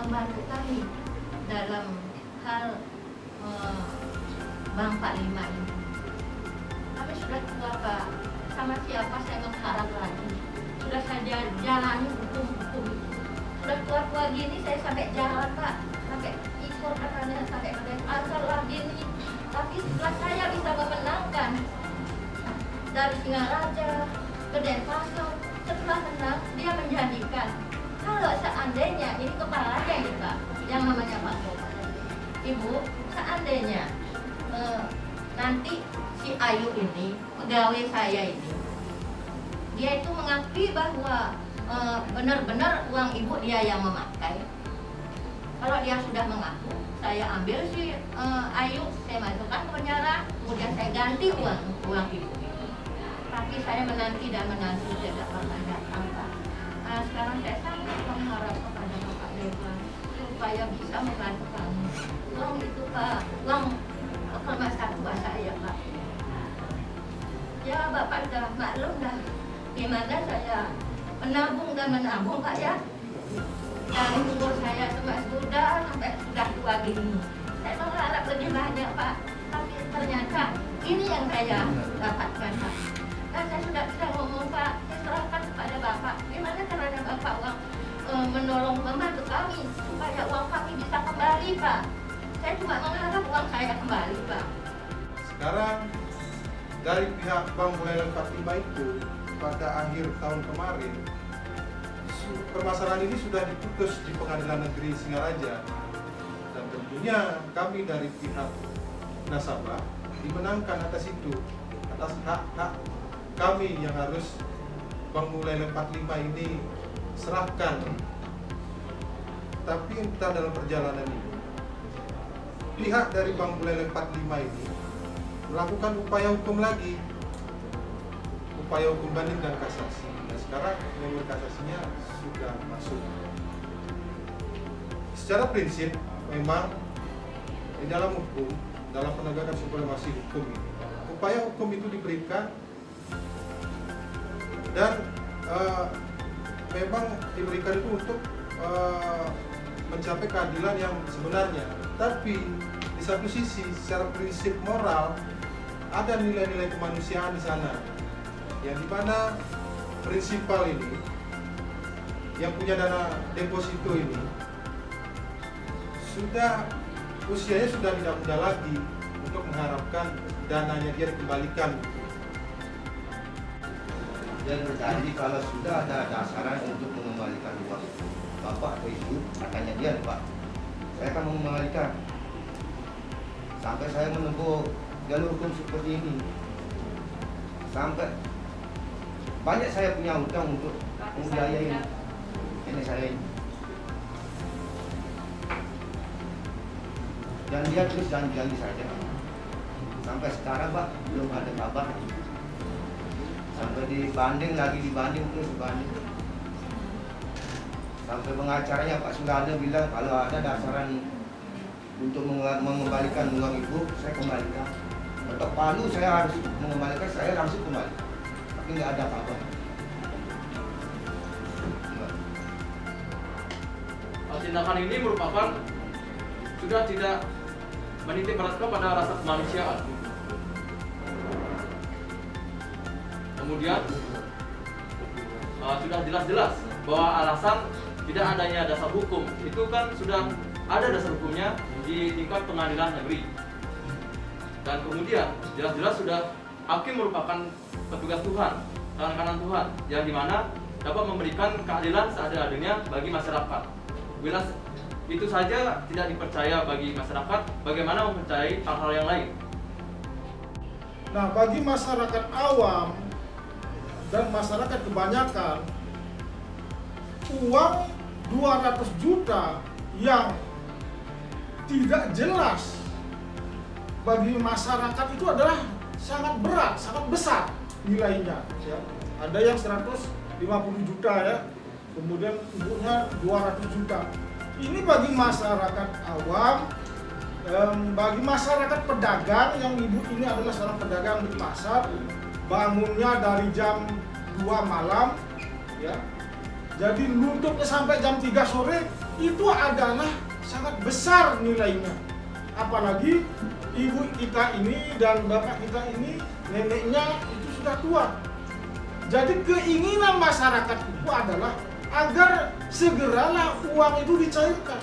membantu kami dalam hal Bank 45 ini. Kami sudah tua Pak, sama siapa saya mengharap lagi. Sudah saya jalani hukum-hukum itu. Sudah tua-tua gini saya sampai jalan Pak, sampai ikut katanya, sampai asal lah gini. Tapi setelah saya bisa memenangkan dari Singaraja ke Denpasar, setelah menang dia menjanjikan kalau seandainya ini kepalanya ini Pak, yang namanya Pak Gopal, Ibu, seandainya nanti si Ayu ini, pegawai saya ini, dia itu mengakui bahwa benar-benar uang ibu dia yang memakai. Kalau dia sudah mengaku, saya ambil si Ayu, saya masukkan ke penjara, kemudian saya ganti uang ibu. Tapi saya menanti dan menanti tidak pernah datang Pak. Sekarang saya sangat mengharap kepada Bapak Dewan supaya bisa membantu kami. Uang itu Pak, uang masa tua saya Pak. Ya Bapak sudah maklum dah gimana saya menabung dan menabung Pak ya. Dari umur saya sudah sampai sudah tua gini. Saya mengharap lebih banyak Pak. Tapi ternyata ini yang saya dapatkan Pak. Dan saya sudah bisa ngomong Pak, saya serahkan kepada Bapak. Gimana caranya Bapak menolong membantu kami supaya uang kami bisa kembali Pak. Saya cuma mengharap uang saya kembali Pak. Sekarang dari pihak Bank Buleleng 45 itu pada akhir tahun kemarin permasalahan ini sudah diputus di Pengadilan Negeri Singaraja, dan tentunya kami dari pihak nasabah dimenangkan atas itu, atas hak-hak kami yang harus Bank Buleleng 45 ini serahkan. Tapi entah dalam perjalanan ini pihak dari Bank Buleleng 45 ini melakukan upaya hukum lagi, upaya hukum banding dan kasasi. Nah sekarang nomor kasasinya sudah masuk. Secara prinsip memang di dalam hukum, dalam penegakan supremasi hukum ini, upaya hukum itu diberikan dan memang diberikan itu untuk mencapai keadilan yang sebenarnya. Tapi di satu sisi secara prinsip moral ada nilai-nilai kemanusiaan di sana, yang dimana prinsipal ini yang punya dana deposito ini sudah usianya sudah tidak muda lagi untuk mengharapkan dananya dia dikembalikan. Dan berjanji kalau sudah ada dasaran untuk mengembalikan uang Bapak atau Ibu, katanya dia Pak, saya akan mengembalikan. Sampai saya menempuh jalur hukum seperti ini, sampai banyak saya punya hutang untuk membiayai ini saya ini. Dan dia terus janji-janji saja. Sampai sekarang Pak belum ada kabar. Sampai dibanding terus dibanding. Sampai pengacaranya Pak Suganda bilang kalau ada dasaran untuk mengembalikan uang ibu, saya kembalikan. Ketok palu saya harus mengembalikan, saya langsung kembali. Tapi nggak ada kabar. Tindakan ini merupakan sudah tidak menitik beratkan pada rasa kemanusiaan. Kemudian sudah jelas-jelas bahwa alasan tidak adanya dasar hukum itu kan sudah ada dasar hukumnya di tingkat pengadilan negeri. Dan kemudian jelas-jelas sudah hakim merupakan petugas Tuhan, tangan kanan Tuhan, yang dimana dapat memberikan keadilan seadil-adilnya bagi masyarakat. Bila itu saja tidak dipercaya bagi masyarakat, bagaimana mempercayai hal-hal yang lain? Nah, bagi masyarakat awam dan masyarakat kebanyakan, uang 200 juta yang tidak jelas bagi masyarakat itu adalah sangat berat, sangat besar nilainya. Ya. Ada yang 150 juta ya, kemudian ibunya 200 juta. Ini bagi masyarakat awam, bagi masyarakat pedagang yang ibu ini adalah seorang pedagang di pasar, bangunnya dari jam 2 malam, ya, Jadi nutupnya sampai jam 3 sore itu adalah sangat besar nilainya. Apalagi ibu kita ini dan bapak kita ini, neneknya itu sudah tua. Jadi keinginan masyarakat itu adalah agar segeralah uang itu dicairkan.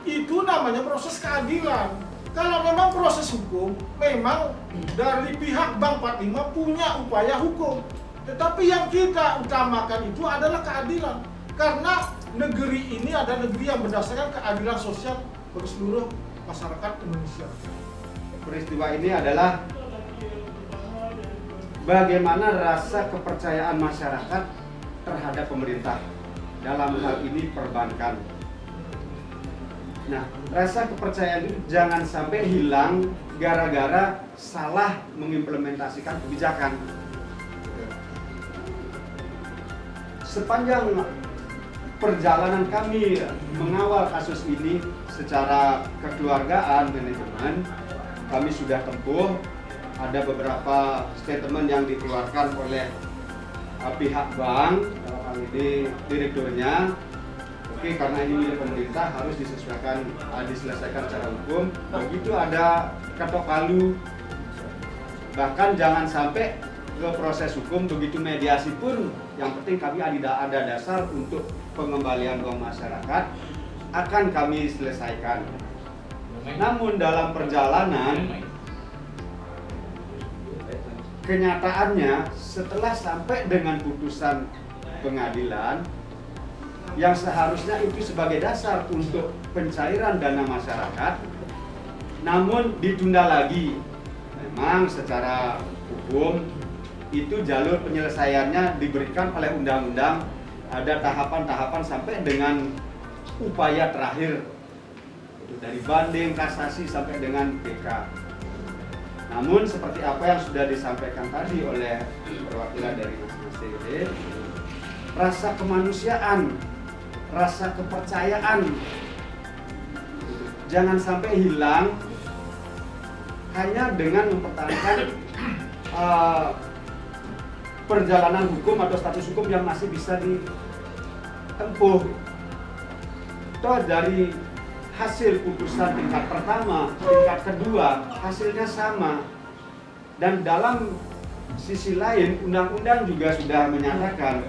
Itu namanya proses keadilan. Kalau memang proses hukum, memang dari pihak Bank 45 punya upaya hukum. Tetapi yang kita utamakan itu adalah keadilan. Karena negeri ini adalah negeri yang berdasarkan keadilan sosial bagi seluruh masyarakat Indonesia. Peristiwa ini adalah bagaimana rasa kepercayaan masyarakat terhadap pemerintah, dalam hal ini perbankan. Nah, rasa kepercayaan itu jangan sampai hilang gara-gara salah mengimplementasikan kebijakan. Sepanjang perjalanan kami mengawal kasus ini secara kekeluargaan manajemen, kami sudah tempuh, ada beberapa statement yang dikeluarkan oleh pihak bank, dalam hal ini direkturnya. Oke, karena ini milik pemerintah harus diselesaikan secara hukum. Begitu ada ketok palu, bahkan jangan sampai ke proses hukum, begitu mediasi pun yang penting kami ada dasar untuk pengembalian uang masyarakat akan kami selesaikan. Namun dalam perjalanan kenyataannya setelah sampai dengan putusan pengadilan yang seharusnya itu sebagai dasar untuk pencairan dana masyarakat, namun ditunda lagi. Memang secara hukum itu jalur penyelesaiannya diberikan oleh undang-undang, ada tahapan-tahapan sampai dengan upaya terakhir, itu dari banding, kasasi sampai dengan PK. Namun seperti apa yang sudah disampaikan tadi oleh perwakilan dari Mas CD, rasa kemanusiaan, rasa kepercayaan jangan sampai hilang hanya dengan mempertahankan perjalanan hukum atau status hukum yang masih bisa ditempuh. Toh dari hasil putusan tingkat pertama, tingkat kedua, hasilnya sama. Dan dalam sisi lain, undang-undang juga sudah menyatakan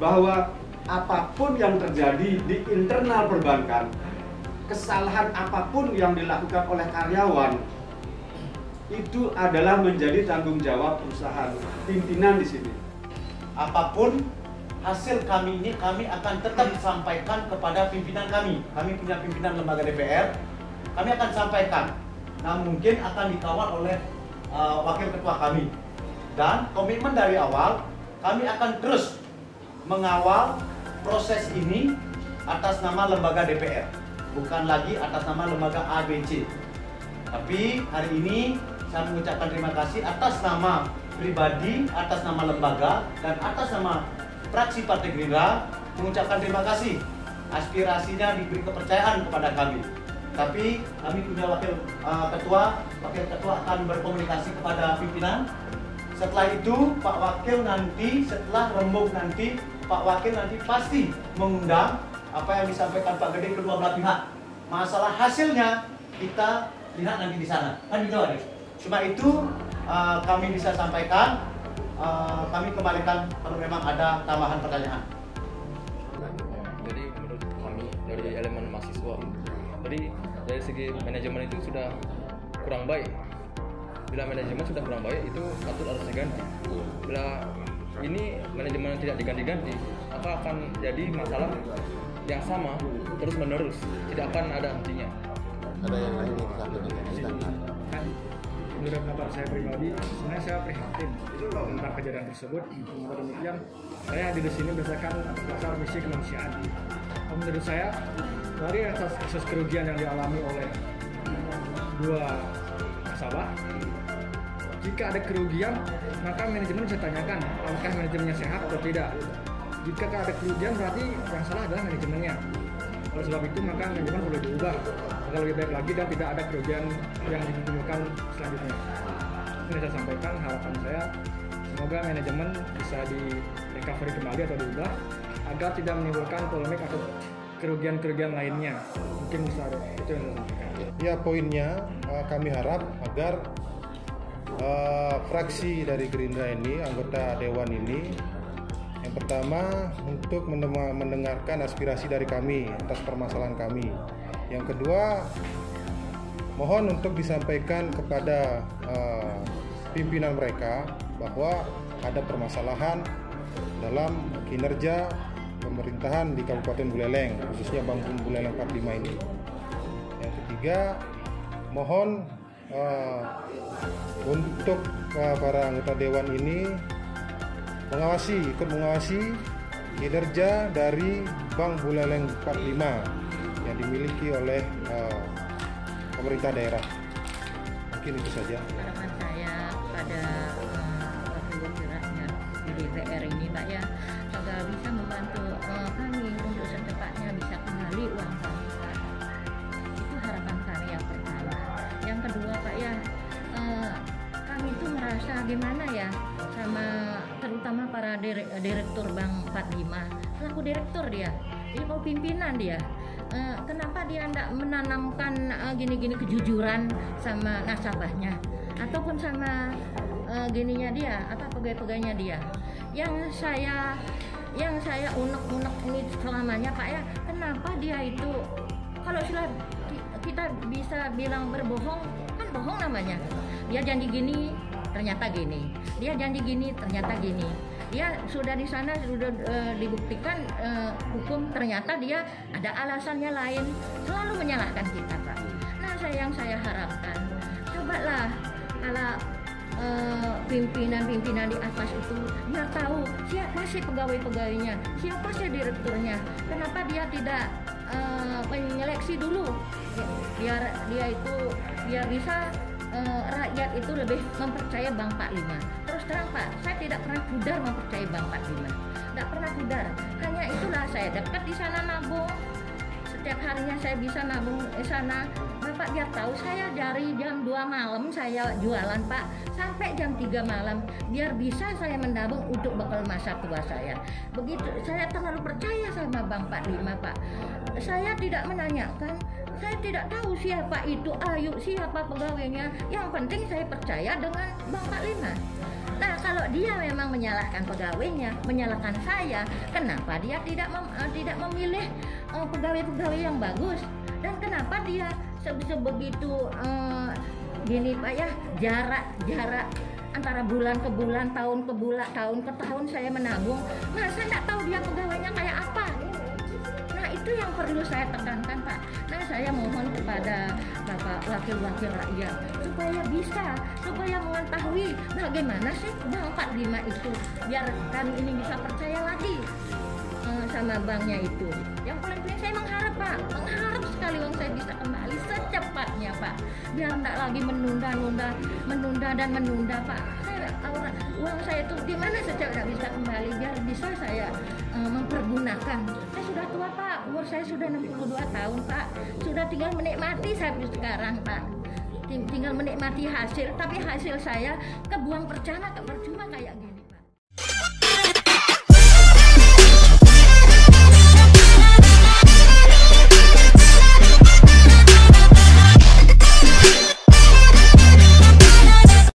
bahwa apapun yang terjadi di internal perbankan, kesalahan apapun yang dilakukan oleh karyawan, itu adalah menjadi tanggung jawab perusahaan, pimpinan di sini. Apapun hasil kami ini, kami akan tetap sampaikan kepada pimpinan kami. Kami punya pimpinan lembaga DPR, kami akan sampaikan. Nah, mungkin akan dikawal oleh wakil ketua kami. Dan komitmen dari awal, kami akan terus mengawal proses ini atas nama lembaga DPR, bukan lagi atas nama lembaga ABC. Tapi hari ini saya mengucapkan terima kasih atas nama pribadi, atas nama lembaga, dan atas nama fraksi Partai Gerindra, mengucapkan terima kasih. Aspirasinya diberi kepercayaan kepada kami. Tapi kami punya wakil ketua akan berkomunikasi kepada pimpinan. Setelah itu Pak Wakil nanti, setelah rembuk nanti, Pak Wakil nanti pasti mengundang apa yang disampaikan Pak Gede kedua belah pihak. Masalah hasilnya kita lihat nanti di sana. Kan gitu adik. Cuma itu kami bisa sampaikan. Kami kembalikan kalau memang ada tambahan pertanyaan. Jadi menurut kami dari elemen mahasiswa, jadi dari segi manajemen itu sudah kurang baik. Bila manajemen sudah kurang baik, itu patut harus diganti. Bila ini manajemen tidak diganti-ganti, maka akan jadi masalah yang sama terus menerus, tidak akan ada hentinya. Ada yang lain yang disampaikan? Menurut pendapat saya pribadi, sebenarnya saya prihatin tentang kejadian tersebut. Namun demikian, saya hadir di sini berdasarkan atas dasar misi kemanusiaan. Menurut saya, dari atas kerugian yang dialami oleh dua nasabah, jika ada kerugian, maka manajemen bisa tanyakan apakah manajemennya sehat atau tidak. Jika ada kerugian, berarti yang salah adalah manajemennya. Oleh sebab itu, maka manajemen perlu diubah agar lebih baik lagi dan tidak ada kerugian yang ditimbulkan selanjutnya. Ini saya sampaikan harapan saya, semoga manajemen bisa recovery kembali atau diubah agar tidak menimbulkan polemik atau kerugian-kerugian lainnya. Mungkin bisa itu yang saya sampaikan. Ya, poinnya kami harap agar fraksi dari Gerindra ini, anggota Dewan ini, yang pertama untuk mendengarkan aspirasi dari kami atas permasalahan kami. Yang kedua, mohon untuk disampaikan kepada pimpinan mereka bahwa ada permasalahan dalam kinerja pemerintahan di Kabupaten Buleleng, khususnya Bang Buleleng 45 ini. Yang ketiga, mohon untuk para anggota Dewan ini ikut mengawasi kinerja dari Bank Buleleng 45 yang dimiliki oleh pemerintah daerah. Mungkin itu saja. Harapan saya pada wakil-wakil rakyat di DPR ini, Pak, ya, agar bisa membantu kami untuk secepatnya bisa kembali uang kami, Pak. Itu harapan kami yang pertama. Yang kedua, Pak, ya, kami itu merasa gimana ya sama terutama para direktur Bank 45, selaku direktur dia, ini mau pimpinan dia. Kenapa dia tidak menanamkan gini-gini kejujuran sama nasabahnya ataupun sama gininya dia, apa pegawai-pegawainya dia. Yang saya unek-unek ini selamanya, Pak, ya, kenapa dia itu kalau sudah kita bisa bilang berbohong, kan bohong namanya. Dia janji gini, ternyata gini. Dia janji gini, ternyata gini. Dia sudah di sana sudah dibuktikan hukum, ternyata dia ada alasannya lain, selalu menyalahkan kita, Pak. Nah, yang saya harapkan, cobalah kalau pimpinan-pimpinan di atas itu biar tahu siapa sih pegawai-pegawainya, siapa sih direkturnya, kenapa dia tidak menyeleksi dulu, biar dia itu biar bisa rakyat itu lebih mempercaya Bank 45. Terus terang, Pak, saya tidak pernah pudar mempercayai Bank 45. Tidak pernah pudar. Hanya itulah saya dekat di sana nabung. Setiap harinya saya bisa nabung di sana. Bapak biar tahu saya dari jam 2 malam saya jualan, Pak, sampai jam 3 malam. Biar bisa saya menabung untuk bekal masa tua saya. Begitu, saya terlalu percaya sama Bank 45, Pak. Saya tidak menanyakan. Saya tidak tahu siapa itu Ayu, siapa pegawainya. Yang penting saya percaya dengan Bank 45. Nah, kalau dia memang menyalahkan pegawainya, menyalahkan saya, kenapa dia tidak memilih pegawai-pegawai yang bagus? Dan kenapa dia sebegitu gini, Pak, ya, jarak antara bulan ke bulan, tahun ke bulan, tahun ke tahun saya menabung. Masa nggak tahu dia pegawainya kayak apa? Nah, itu yang perlu saya tekankan, Pak. Nah, saya mohon kepada Bapak wakil-wakil rakyat supaya mengetahui bagaimana sih Bank 45 itu, biar kami ini bisa percaya lagi sama banknya itu. Yang paling penting saya mengharap, Pak, mengharap sekali uang saya bisa kembali secepatnya, Pak. Biar tidak lagi menunda, Pak. Uang saya itu gimana secepatnya bisa kembali, biar bisa saya mempergunakan. Saya sudah tua, Pak, umur saya sudah 62 tahun, Pak. Sudah tinggal menikmati saya sekarang, Pak. Tinggal menikmati hasil, tapi hasil saya kebuang percuma